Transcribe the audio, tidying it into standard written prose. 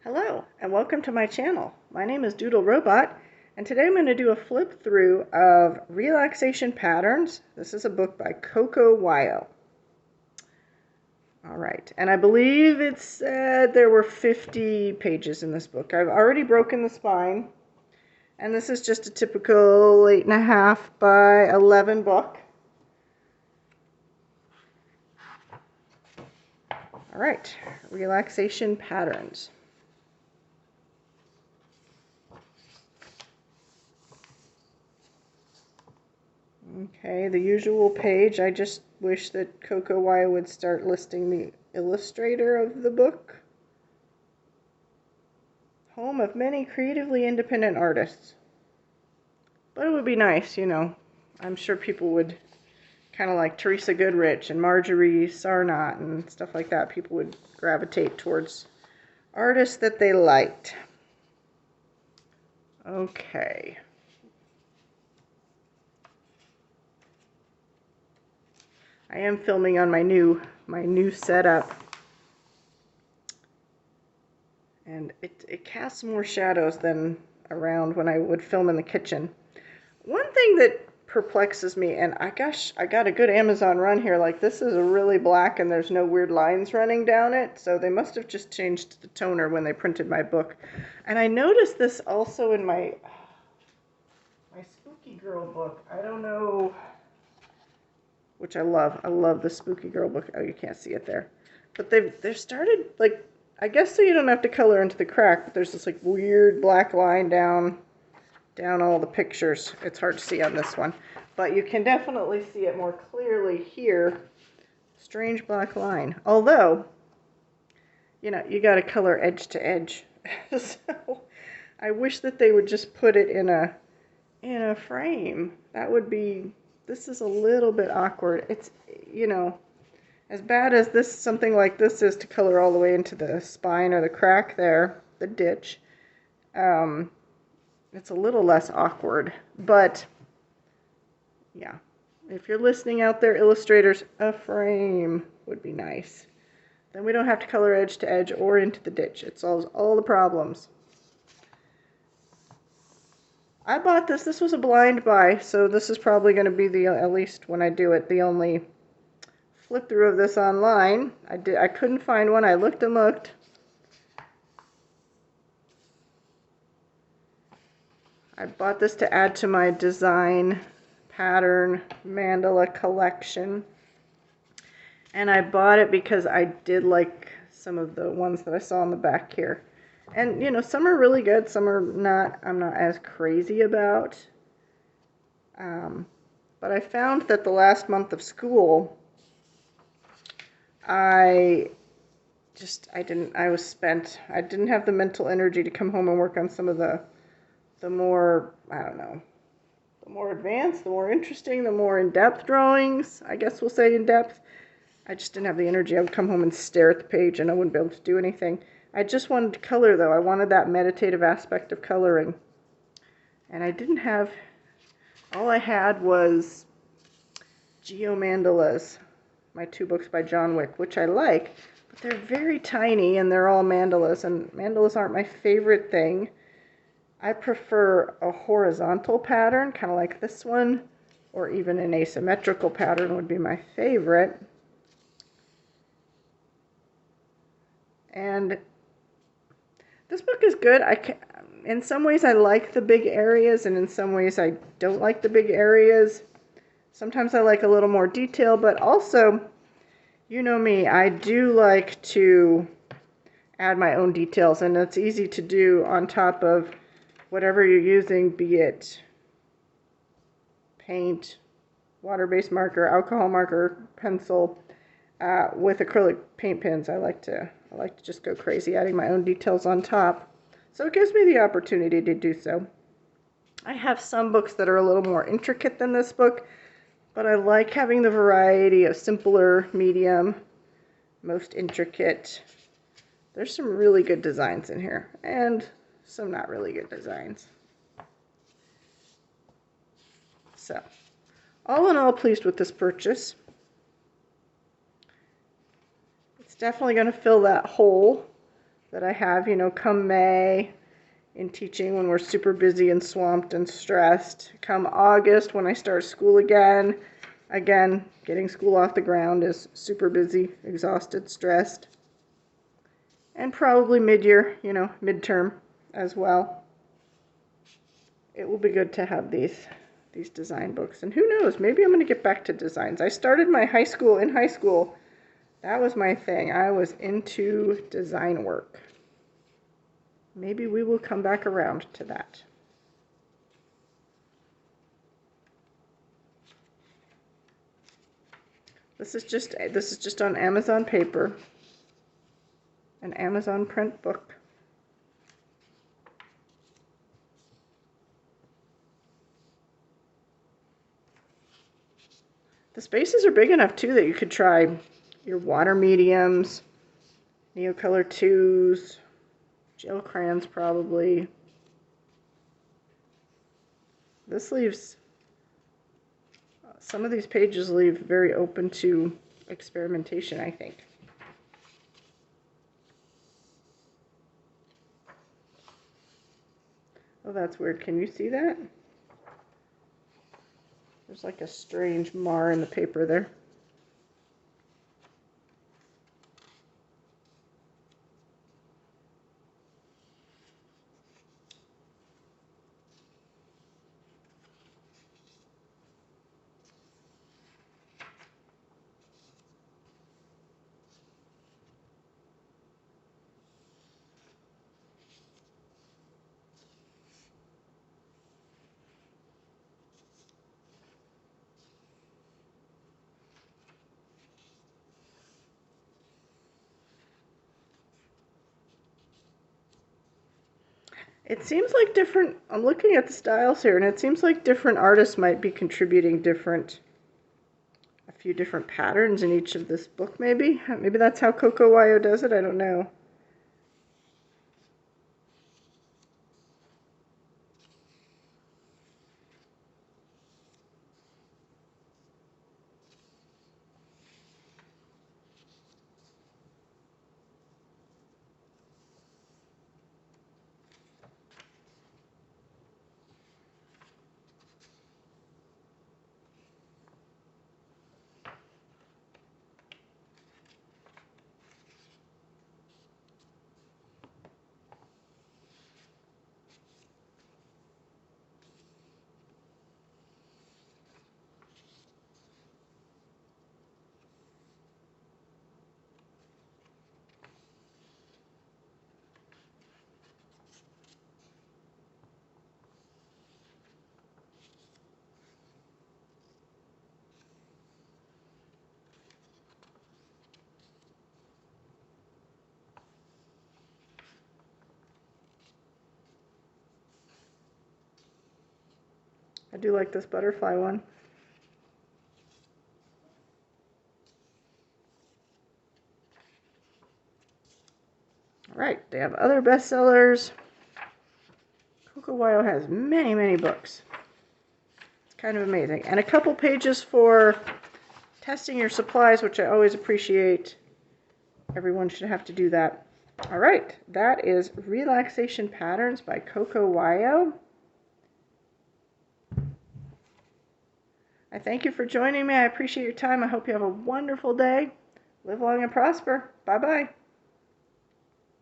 Hello and welcome to my channel. My name is Doodle Robot and today I'm going to do a flip through of Relaxation Patterns. This is a book by Coco Wyo. Alright, and I believe it said there were 50 pages in this book. I've already broken the spine, and this is just a typical 8.5 by 11 book. Alright, Relaxation Patterns. Okay, the usual page. I just wish that Coco Wyo would start listing the illustrator of the book. Home of many creatively independent artists. But it would be nice, you know. I'm sure people would, kind of like Teresa Goodrich and Marjorie Sarnott and stuff like that. People would gravitate towards artists that they liked. Okay. I am filming on my new setup, and it casts more shadows than around when I would film in the kitchen. One thing that perplexes me, and I got a good Amazon run here, like this is really black and there's no weird lines running down it, so they must have just changed the toner when they printed my book. And I noticed this also in my Spooky Girl book. I don't know, which I love. I love the Spooky Girl book. Oh, you can't see it there. But they've started, like, I guess so you don't have to color into the crack, but there's this, like, weird black line down all the pictures. It's hard to see on this one. But you can definitely see it more clearly here. Strange black line. Although, you know, you got to color edge to edge. So, I wish that they would just put it in a frame. That would be... This is a little bit awkward. It's, you know, as bad as this, something like this is to color all the way into the spine or the crack there, the ditch, it's a little less awkward. But, yeah, if you're listening out there, illustrators, a frame would be nice. Then we don't have to color edge to edge or into the ditch. It solves all the problems. I bought this. This was a blind buy, so this is probably going to be the, at least when I do it, the only flip through of this online. I couldn't find one. I looked and looked. I bought this to add to my design pattern mandala collection. And I bought it because I did like some of the ones that I saw on the back here. And, you know, some are really good, some are not, I'm not as crazy about. But I found that the last month of school, I was spent. I didn't have the mental energy to come home and work on some of the more, I don't know, the more advanced, the more interesting, the more in-depth drawings, I guess we'll say in-depth. I just didn't have the energy. I would come home and stare at the page and I wouldn't be able to do anything. I just wanted to color, though. I wanted that meditative aspect of coloring. And I didn't have, all I had was Mandalas, my 2 books by John Wick, which I like, but they're very tiny and they're all mandalas, and mandalas aren't my favorite thing. I prefer a horizontal pattern, kind of like this one, or even an asymmetrical pattern would be my favorite. And this book is good. In some ways I like the big areas, and in some ways I don't like the big areas. Sometimes I like a little more detail, but also, you know me, I do like to add my own details, and it's easy to do on top of whatever you're using, be it paint, water-based marker, alcohol marker, pencil, with acrylic paint pens. I like to just go crazy adding my own details on top. So it gives me the opportunity to do so. I have some books that are a little more intricate than this book, but I like having the variety of simpler, medium, most intricate. There's some really good designs in here, and some not really good designs. So, all in all, pleased with this purchase. It's definitely going to fill that hole that I have, you know, come May in teaching when we're super busy and swamped and stressed. Come August when I start school again. Again, getting school off the ground is super busy, exhausted, stressed. And probably mid-year, you know, midterm as well. It will be good to have these design books. And who knows, maybe I'm going to get back to designs. I started my high school. That was my thing. I was into design work. Maybe we will come back around to that. This is just on Amazon paper. An Amazon print book. The spaces are big enough too that you could try your water mediums, Neocolor 2s, gel crayons probably. This leaves, some of these pages leave very open to experimentation, I think. Oh, that's weird. Can you see that? There's like a strange mar in the paper there. It seems like I'm looking at the styles here, and it seems like different artists might be contributing a few different patterns in each of this book, maybe. Maybe that's how Coco Wyo does it, I don't know. I do like this butterfly one. All right, they have other bestsellers. Coco Wyo has many, many books. It's kind of amazing. And a couple pages for testing your supplies, which I always appreciate. Everyone should have to do that. All right, that is Relaxation Patterns by Coco Wyo. I thank you for joining me. I appreciate your time. I hope you have a wonderful day. Live long and prosper. Bye-bye.